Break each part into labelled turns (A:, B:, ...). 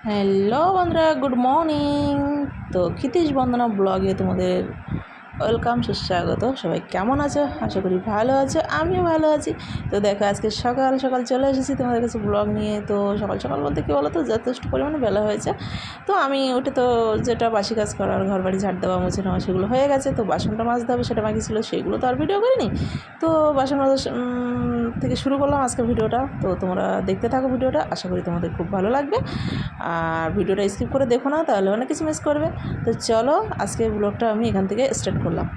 A: Hello বন্ধুরা, good morning. তো ক্ষিতীশ বন্দনা ব্লগে তোমাদের ওয়েলকাম, সুস্বাগত। সবাই কেমন আছো? আশা করি ভালো আছো, আমিও ভালো আছি। তো দেখো, আজকে সকাল সকাল চলে এসেছি তোমাদের কাছে ব্লগ নিয়ে। তো সকাল সকাল বলতে কী বলো তো, যথেষ্ট পরিমাণে বেলা হয়েছে। তো আমি উঠে তো যেটা বাসি কাজ করার, ঘর বাড়ি ঝাড় দেওয়া, মুছে নেওয়া, সেগুলো হয়ে গেছে। তো বাসনটা মাজতে হবে, সেটা বাকি ছিল, সেগুলো তো আর ভিডিও করিনি। তো বাসন মাজা থেকে শুরু করলাম আজকে ভিডিওটা। তো তোমরা দেখতে থাকো ভিডিওটা, আশা করি তোমাদের খুব ভালো লাগবে। আর ভিডিওটা স্কিপ করে দেখো না, তাহলে অনেক কিছু মিস করবে। তো চলো, আজকে ব্লগটা আমি এখান থেকে স্টার্ট করলাম।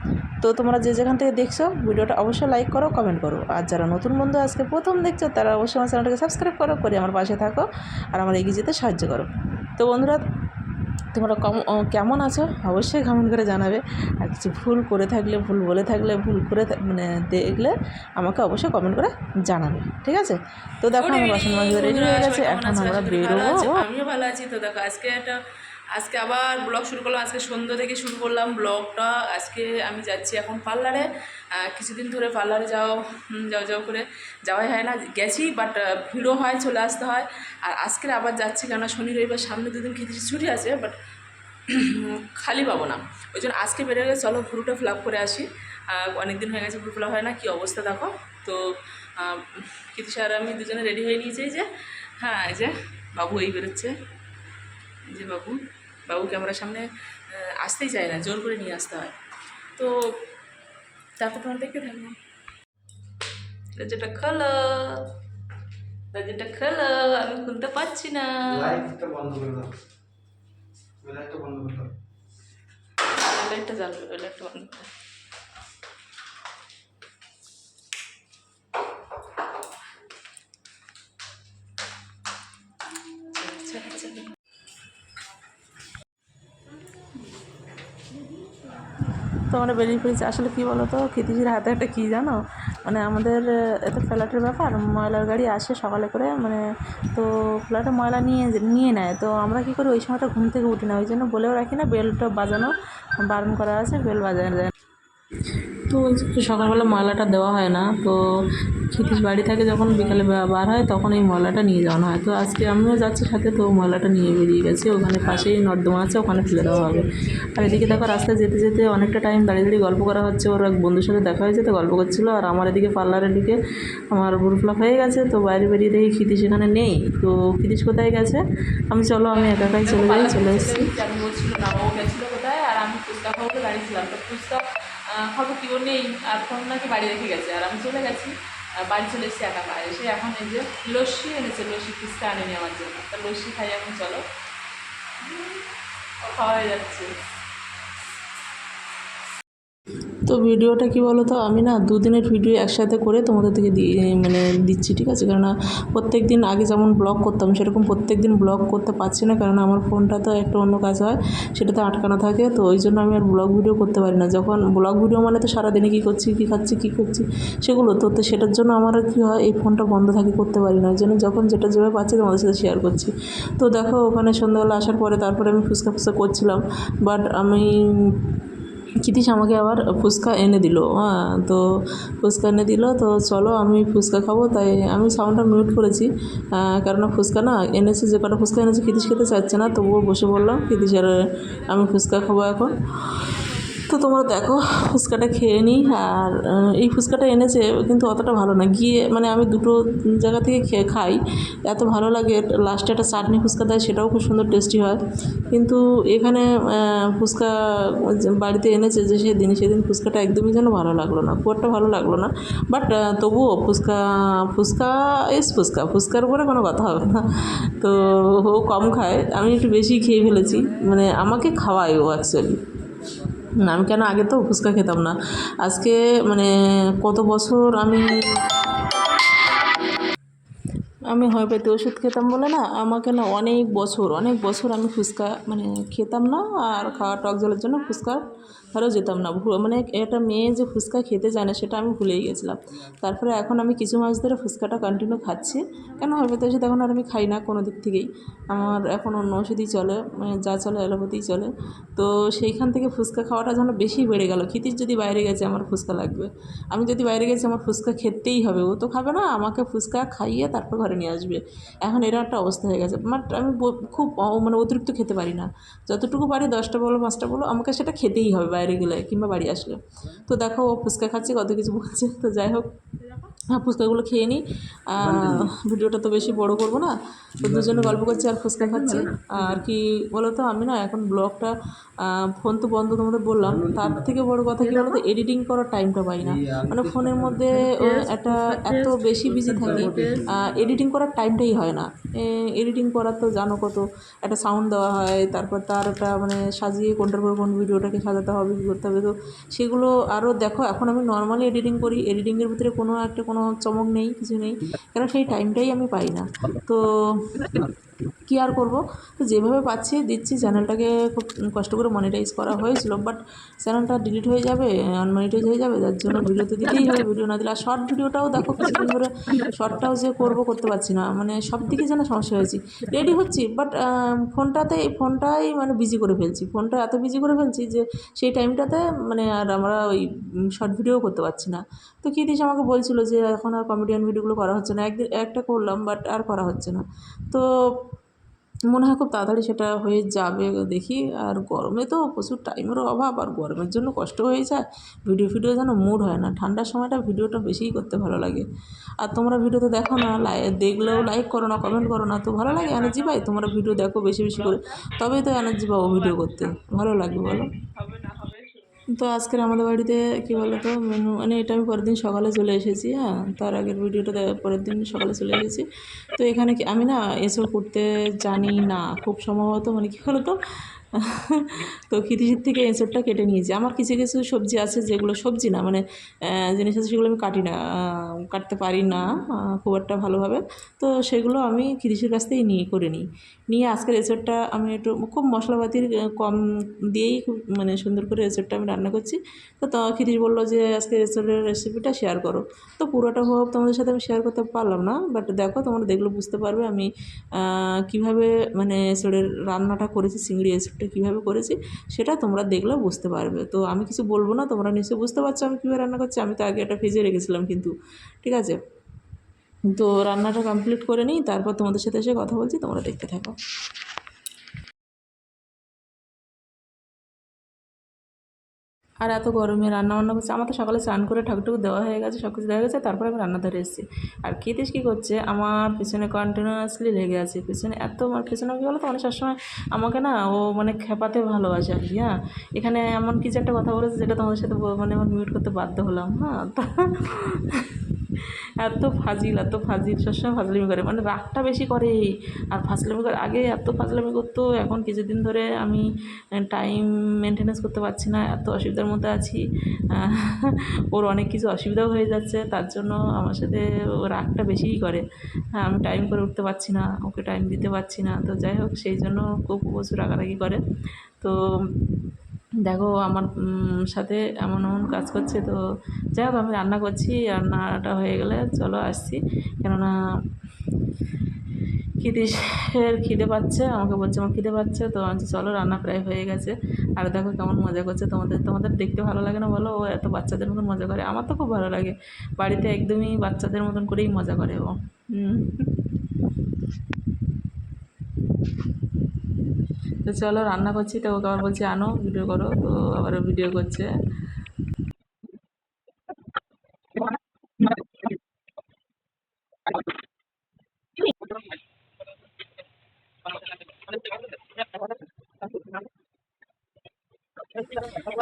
A: তো তোমরা যে যেখান থেকে দেখছো ভিডিওটা অবশ্যই লাইক করো, কমেন্ট করো। আর যারা নতুন বন্ধু আজকে প্রথম দেখছো, তারা অবশ্যই আমার চ্যানেলটাকে সাবস্ক্রাইব করো, করে আমার পাশে থাকো আর আমার এগিয়ে যেতে সাহায্য করো। তো বন্ধুরা, তোমরা কেমন আছো অবশ্যই কমেন্ট করে জানাবে। আর কিছু ভুল করে থাকলে, ভুল বলে থাকলে, ভুল করে দেখলে আমাকে অবশ্যই কমেন্ট করে জানাবে, ঠিক আছে? তো দেখো, আমার বাসন মাজা রেডি হয়ে গেছে, এখন আমরা বেরোবো।
B: আমিও ভালো আছি। তো দেখো, আজকে আবার ব্লগ শুরু করলাম। আজকে সন্ধ্যা থেকে শুরু করলাম ব্লগটা। আজকে আমি যাচ্ছি এখন পার্লারে। কিছুদিন ধরে পার্লারে যাও করে যাওয়াই হয় না। গেছি, বাট ভিড়ও হয়, চলে আসতে হয়। আর আজকে আবার যাচ্ছি, কেননা শনি রবিবার সামনে দুদিন খেতে ছুটি আছে, বাট খালি পাবো না। ওই জন্য আজকে বেরিয়ে গেছে, চলো ভুরুটা ফিল করে আসি। অনেক দিন হয়ে গেছে ভুরু ফিল হয় না। কী অবস্থা দেখো। তো কৃতিশা আর আমি দুজনে রেডি হয়ে নিয়েছি। এই যে, হ্যাঁ, এই যে বাবু এই বেরোচ্ছে। এই যে বাবু ক্যামেরার সামনে আসতেই চায় না, জোর করে নিয়ে আসতে হয়। তো তারপর তোমার দেখতে থাকবো। দরজাটা খোলো, দরজাটা খোলো, আমি খুলতে পারছি না। লাইটটা জ্বালবে, লাইটটা বন্ধ করে।
A: তো আমরা বেরিয়ে পড়েছি। আসলে কী বলো তো, ক্ষিতিশির হাতে একটা কী জানো, মানে আমাদের এত ফ্ল্যাটের ব্যাপার, ময়লার গাড়ি আসে সকালে করে, মানে তো ফ্ল্যাটে ময়লা নিয়ে নেয়। তো আমরা কী করি, ওই সময়টা ঘুম থেকে উঠি না, ওই জন্য বলেও রাখি না, বেলটা বাজানো বারণ করা আছে, বেল বাজানো যায়। তো সকালবেলা ময়লাটা দেওয়া হয় না। তো ক্ষিতিশ বাড়ি থাকে যখন, বিকালে বার হয়, তখন এই ময়লাটা নিয়ে যাওয়া হয়। তো আজকে আমিও যাচ্ছি সাথে, তো ময়লাটা নিয়ে বেরিয়ে গেছি। ওখানে পাশেই নর্দমা আছে, ওখানে ফেলে দেওয়া হবে। আর এদিকে দেখো, রাস্তায় যেতে যেতে অনেকটা টাইম দাঁড়িয়ে দাঁড়িয়ে গল্প করা হচ্ছে। ওর এক বন্ধুর সাথে দেখা হয়েছে, তো গল্প করছিলো। আর আমার এদিকে পার্লারের দিকে আমার ভুরু ফ্লাপ হয়ে গেছে। তো বাইরে বেরিয়ে দেখি ক্ষিতিশ এখানে নেই। তো ক্ষিতিশ কোথায় গেছে, আমি একাই চলে এসেছি।
B: আমি বলছিল না, ও গেছিলো কোথায়, আর আমি ফুচকা খাবো দাঁড়িয়েছিলাম। তো ফুচকা খাবো, কি ও নেই, আর ফোন নাকি বাড়ি রেখে গেছে। আর আমি চলে গেছি, বাড়ি চলে এসেছি একা। এসে এখন এই যে লস্যি এনেছে, লস্যি ফুচকা আনেনি আমার জন্য। তা লস্যি খাই এখন, চলো। খাওয়া হয়ে যাচ্ছে।
A: তো ভিডিওটা কী বলো তো, আমি না দুদিনের ভিডিও একসাথে করে তোমাদের থেকে দিচ্ছি, ঠিক আছে? কেননা প্রত্যেক দিন আগে যেমন ব্লগ করতাম, সেরকম প্রত্যেক দিন ব্লগ করতে পারছি না, কারণ আমার ফোনটা তো একটা অন্য কাজ হয়, সেটাতে আটকানো থাকে। তো ওই জন্য আমি আর ব্লগ ভিডিও করতে পারি না। যখন ব্লগ ভিডিও মানে তো সারাদিনে কী করছি, কী খাচ্ছি, কী করছি, সেগুলো তো সেটার জন্য আমার কী হয়, এই ফোনটা বন্ধ থাকে, করতে পারি না। ওই জন্য যখন যেটা যেভাবে পাচ্ছি তোমাদের সাথে শেয়ার করছি। তো দেখো, ওখানে সন্ধ্যাবেলা আসার পরে তারপরে আমি ফুচকা করছিলাম, বাট ক্ষিতিশ আমাকে আবার ফুচকা এনে দিল। হ্যাঁ, তো ফুচকা এনে দিল। তো চলো, আমি ফুচকা খাবো, তাই আমি সাউন্ডটা মিউট করেছি, কেননা ফুচকা না এনেছে, যে কটা ফুচকা এনেছে ক্ষিতিশ খেতে চাচ্ছে না, তবুও বসে বললাম ক্ষিতিশ আর আমি ফুচকা খাবো এখন। তো তোমরা দেখো, ফুচকাটা খেয়ে নিই। আর এই ফুচকাটা এনেছে, কিন্তু অতটা ভালো না। গিয়ে মানে আমি দুটো জায়গা থেকে খাই, এত ভালো লাগে। লাস্টে একটা চাটনি ফুচকা দেয়, সেটাও খুব সুন্দর টেস্টি হয়। কিন্তু এখানে ফুচকা বাড়িতে এনেছে যে সেদিন ফুচকাটা একদমই যেন ভালো লাগলো না, খুব একটা ভালো লাগলো না। বাট তবুও ফুচকার উপরে কোনো কথা হবে না। তো ও কম খায়, আমি একটু বেশি খেয়ে ফেলেছি, মানে আমাকে খাওয়ায় ও অ্যাকচুয়ালি। আমি কেন, আগে তো ফুচকা খেতাম না। আজকে মানে কত বছর আমি হোমিওপ্যাথি ওষুধ খেতাম বলে না, আমাকে না অনেক বছর আমি ফুচকা মানে খেতাম না। আর খাওয়া টক জলের জন্য ফুচকা আরও যেতাম না। মানে একটা মেয়ে যে ফুচকা খেতে জানে, সেটা আমি ভুলেই গেছিলাম। তারপরে এখন আমি কিছু মাস ধরে ফুচকাটা কন্টিনিউ খাচ্ছি। কেন, হোমিওপ্যাথি ওষুধ এখন আর আমি খাই না কোনো দিক থেকেই। আমার এখন অন্য ওষুধই চলে, মানে যা চলে অ্যালোপ্যাথিই চলে। তো সেইখান থেকে ফুচকা খাওয়াটা যেন বেশি বেড়ে গেল। ক্ষিতিশ যদি বাইরে গেছে, আমার ফুচকা লাগবে। আমি যদি বাইরে গেছি, আমার ফুচকা খেতেই হবে। ও তো খাবে না, আমাকে ফুচকা খাইয়ে তারপর ঘরে তারপরে নিয়ে আসবে। এখন এরকম একটা অবস্থা হয়ে গেছে। বাট আমি খুব মানে অতিরিক্ত খেতে পারি না। যতটুকু পারি 10টা বলো 5টা বলো আমাকে সেটা খেতেই হবে বাইরে গেলে কিংবা বাড়ি আসলে। তো দেখো ও ফুচকা খাচ্ছে, কত কিছু বলছে। তো যাই হোক, হ্যাঁ ফুচকাগুলো খেয়ে নিই। ভিডিওটা তো বেশি বড় করব না, তো দুজনে গল্প করছি আর ফুচকা খাচ্ছি। আর কি বলো তো, আমি না এখন ব্লগটা ফোন তো বন্ধ তোমাদের বললাম, তার থেকে বড় কথা কী বলো তো, এডিটিং করার টাইমটা পাই না। মানে ফোনের মধ্যে একটা এত বেশি বিজি থাকি, এডিটিং করার টাইমটাই হয় না। এডিটিং করার তো জানো কত একটা সাউন্ড দেওয়া হয়, তারপর তার একটা মানে সাজিয়ে কোনটার পর কোন ভিডিওটাকে সাজাতে হবে কী করতে হবে, তো সেগুলো আরও দেখো। এখন আমি নর্মালি এডিটিং করি, এডিটিংয়ের ভিতরে কোনো চমক নেই, কিছু নেই, কারণ সেই টাইমটাই আমি পাই না। তো কী আর করব, তো যেভাবে পাচ্ছি দিচ্ছি। চ্যানেলটাকে খুব কষ্ট করে মনিটাইজ করা হয়েছিল, বাট চ্যানেলটা ডিলিট হয়ে যাবে, আনমনিটাইজ হয়ে যাবে, যার জন্য ভিডিও তো দিতেই হবে। ভিডিও না দিলে আর শর্ট ভিডিওটাও দেখো কিছুদিন ধরে শর্টটাও যে করতে পারছি না, মানে সব দিকে যেন সমস্যা হয়েছি। রেডি হচ্ছি বাট ফোনটাই মানে বিজি করে ফেলছি, ফোনটা এত বিজি করে ফেলছি যে সেই টাইমটাতে মানে আর আমরা ওই শর্ট ভিডিও করতে পারছি না। তো কীতিশ আমাকে বলছিল যে এখন আর কমেডিয়ান ভিডিওগুলো করা হচ্ছে না, একদিন একটা করলাম বাট আর করা হচ্ছে না। তো মনে হয় খুব তাড়াতাড়ি সেটা হয়ে যাবে দেখি। আর গরমে তো প্রচুর টাইমেরও অভাব, আর গরমের জন্য কষ্ট হয়ে যায়। ভিডিও যেন মুড হয় না, ঠান্ডার সময়টা ভিডিওটা বেশিই করতে ভালো লাগে। আর তোমরা ভিডিও তো দেখো না, দেখলেও লাইক করো না, কমেন্ট করো না, তো ভালো লাগে এনার্জি পাই। তোমরা ভিডিও দেখো বেশি বেশি করে, তবেই তো এনার্জি পাবো ভিডিও করতে, ভালো লাগবে বলো।
B: হবে না হবে।
A: তো আজকের আমাদের বাড়িতে কী বলো তো মেনু, মানে এটা আমি পরের দিন সকালে চলে এসেছি। হ্যাঁ, তার আগের ভিডিওটা পরের দিন সকালে চলে এসেছি। তো এখানে কি আমি না এসব করতে জানি না খুব সম্ভবত, মানে কী বলো তো তো খিদির থেকে এঁচড়টা কেটে নিয়েছি। আমার কিছু কিছু সবজি আছে যেগুলো সবজি না, মানে জিনিস আছে সেগুলো আমি কাটি না, কাটতে পারি না খুব একটা ভালোভাবে। তো সেগুলো আমি খিদিসের কাছ থেকেই করে নিই। নিয়ে আজকের এঁচড়টা আমি একটু খুব মশলাপাতির কম দিয়েই খুব মানে সুন্দর করে এঁচড়টা আমি রান্না করছি। তো খিদিস বললো যে আজকে এঁচড়ের রেসিপিটা শেয়ার করো। তো পুরোটা হোক তোমাদের সাথে আমি শেয়ার করতে পারলাম না, বাট দেখো তোমরা দেখলে বুঝতে পারবে আমি কীভাবে মানে এঁচড়ের রান্নাটা করেছি, চিংড়ি এঁচড়টা কীভাবে করেছি সেটা তোমরা দেখলেও বুঝতে পারবে। তো আমি কিছু বলবো না, তোমরা নিশ্চয়ই বুঝতে পারছো আমি কীভাবে রান্না করছি। আমি তো আগে এটা ভেজে রেখেছিলাম কিন্তু, ঠিক আছে। তো রান্নাটা কমপ্লিট করে নিই, তারপর তোমাদের সাথে এসে কথা বলছি, তোমরা দেখতে থাকো। আর এত গরমে রান্নাবান্না করছে। আমার তো সকালে স্নান করে ঠাকুর দেওয়া হয়ে গেছে, সব কিছু দেওয়া গেছে, তারপরে আমি রান্না ধরে এসেছি। আর কীতিশ কী করছে আমার পিছনে কন্টিনিউয়াসলি লেগে আছে, পিছনে এত আমার পিছনে কী বলো তো, মানে সবসময় আমাকে না ও মানে খেপাতে ভালোবাসে আর কি। হ্যাঁ, এখানে এমন কিছু একটা কথা বলেছে যেটা তোমাদের সাথে মানে আমার মিউট করতে বাধ্য হলাম। হ্যাঁ, এত ফাজিল সবসময় ফাজলামি করে, মানে রাগটা বেশি করে আর ফাজলামি করে। আগে এত ফাজলামি করতো, এখন কিছুদিন ধরে আমি টাইম মেনটেনেন্স করতে পারছি না, এত অসুবিধার মধ্যে আছি। ওর অনেক কিছু অসুবিধাও হয়ে যাচ্ছে, তার জন্য আমার সাথে ও রাগটা বেশিই করে। হ্যাঁ, আমি টাইম করে উঠতে পারছি না, ওকে টাইম দিতে পারছি না। তো যাই হোক, সেই জন্য খুব প্রচুর রাগারাগি করে। তো দেখো আমার সাথে এমন কাজ করছে। তো যাই হোক, আমি রান্না করছি, রান্নাটা হয়ে গেলে চলো আসছি, কেননা খিদে পাচ্ছে, আমাকে বলছে আমার খিদে পাচ্ছে। তো আমি বলছি চলো, রান্না প্রায় হয়ে গেছে। আর দেখো কেমন মজা করছে, তোমাদের দেখতে ভালো লাগে না বলো? ও এত বাচ্চাদের মতন মজা করে, আমার তো খুব ভালো লাগে। বাড়িতে একদমই বাচ্চাদের মতন করেই মজা করে ও। তো চলো রান্না করছি, তো ওকে আবার বলছি আনো ভিডিও করো, তো আবারও ভিডিও করছে।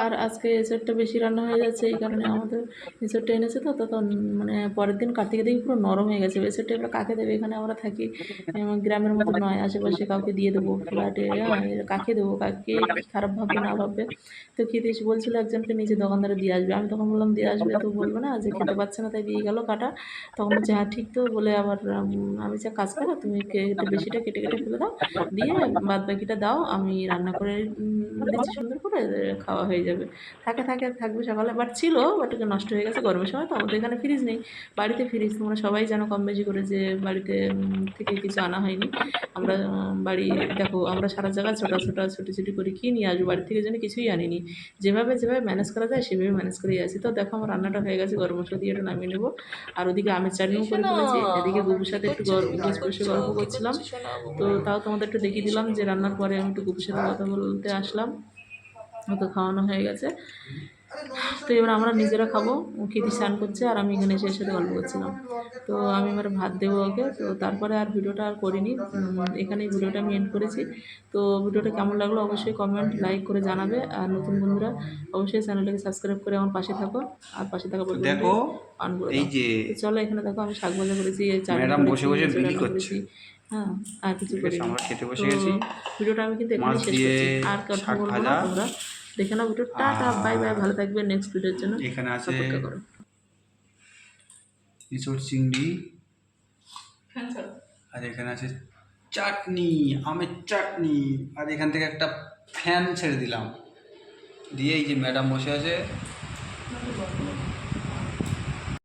A: আর আজকে এঁচড়টা বেশি রান্না হয়ে যাচ্ছে, এই কারণে আমাদের এঁচড়টা এনেছে। তো তখন মানে পরের দিন কার্তিকে দেখি পুরো নরম হয়ে গেছে। এঁচড়টা এবার কাকে দেবে, এখানে আমরা থাকি গ্রামের মতো নয়, আশেপাশে কাউকে দিয়ে দেবো ফ্ল্যাটে, কাকে দেবো, কাকে খারাপ ভাববে না ভাববে। তো খেতে এসে বলছিলো একজনকে নিজে দোকানদারে দিয়ে আসবে। আমি তখন বললাম দিয়ে আসবে, তো বলবে না যে খেতে পাচ্ছে না তাই দিয়ে গেলো কাটা। তখন বলছে হ্যাঁ ঠিক, তো বলে আবার আমি যা কাজ করো, তুমি বেশিটা কেটে কেটে ফেলে দাও, দিয়ে বাদ বাকিটা দাও, আমি রান্না করে দিচ্ছি সুন্দর করে,
B: খাওয়া হয়ে যাবে। থাকবে সকালে, বাট ছিল, বাট এটা নষ্ট হয়ে গেছে গরমের সময় তো। আমাদের এখানে ফ্রিজ নেই, বাড়িতে ফ্রিজ তোমরা সবাই জানো কম বেশি করে, যে বাড়িতে থেকে কিছু আনা হয়নি। আমরা বাড়ি দেখো, আমরা সারা জায়গায় ছুটি করে কি নিয়ে আসবো, বাড়ি থেকে যেন কিছুই আনিনি। যেভাবে ম্যানেজ করা যায় সেভাবে ম্যানেজ করেই আছি। তো দেখো আমার রান্নাটা হয়ে গেছে, গরম মশলা দিয়ে এটা নামিয়ে নেবো। আর ওদিকে আমের চাটনিও করে ফেলেছি। এদিকে বুবুর সাথে একটু বসে বসে গল্প করছিলাম। তো তাও তোমাদের একটু দেখিয়ে দিলাম যে রান্নার পরে আমি একটু বুবুর সাথে কথা বলতে আসলাম। ও তো খাওয়ানো হয়ে গেছে। তো এবার আমরা নিজেরা খাবো। ও খেতে স্নান করছে আর আমি এখানে এসে এর সাথে গল্প করছিলাম। তো আমি এবার ভাত দেবো ওকে। তো তারপরে আর ভিডিওটা আর করিনি, এখানেই ভিডিওটা আমি এন্ড করেছি। তো ভিডিওটা কেমন লাগলো অবশ্যই কমেন্ট লাইক করে জানাবে। আর নতুন বন্ধুরা অবশ্যই চ্যানেলটাকে সাবস্ক্রাইব করে আমার পাশে থাকো, আর পাশে থাকা বলতে
C: দেখো
B: অন করে
C: এই
B: দাও।
C: যে
B: তো চলো, এখানে দেখো আমি শাক ভাজা করেছি, চাটনি
C: ম্যাডাম
B: করেছি,
C: বসে বসে
B: মাছের
C: বিলি
B: রান্না
C: করছে।
B: করেছি। হ্যাঁ, আর কিছু
C: ঠিক আছে,
B: করিনি।
C: আমরা খেতে বসে
B: তো
C: গেছি।
B: ভিডিওটা আমি কিন্তু
C: মাছ
B: এখানেই শেষ
C: দিয়ে
B: করছি, আর কথা
C: শাক
B: বলবো না।
C: ভাজা।
B: তোমরা দেখে নাও ভিডিও। টাটা, বাই বাই, ভালো থাকবে। নেক্সট ভিডিওর জন্য
C: এখানে আছে
B: অপেক্ষা করো।
C: ইঁচড় চিংড়ি, আর এখানে আছে চাটনি, আমের চাটনি, আর এখান থেকে একটা ফ্যান ছেড়ে দিলাম দিয়ে এই যে ম্যাডাম বসে আছে।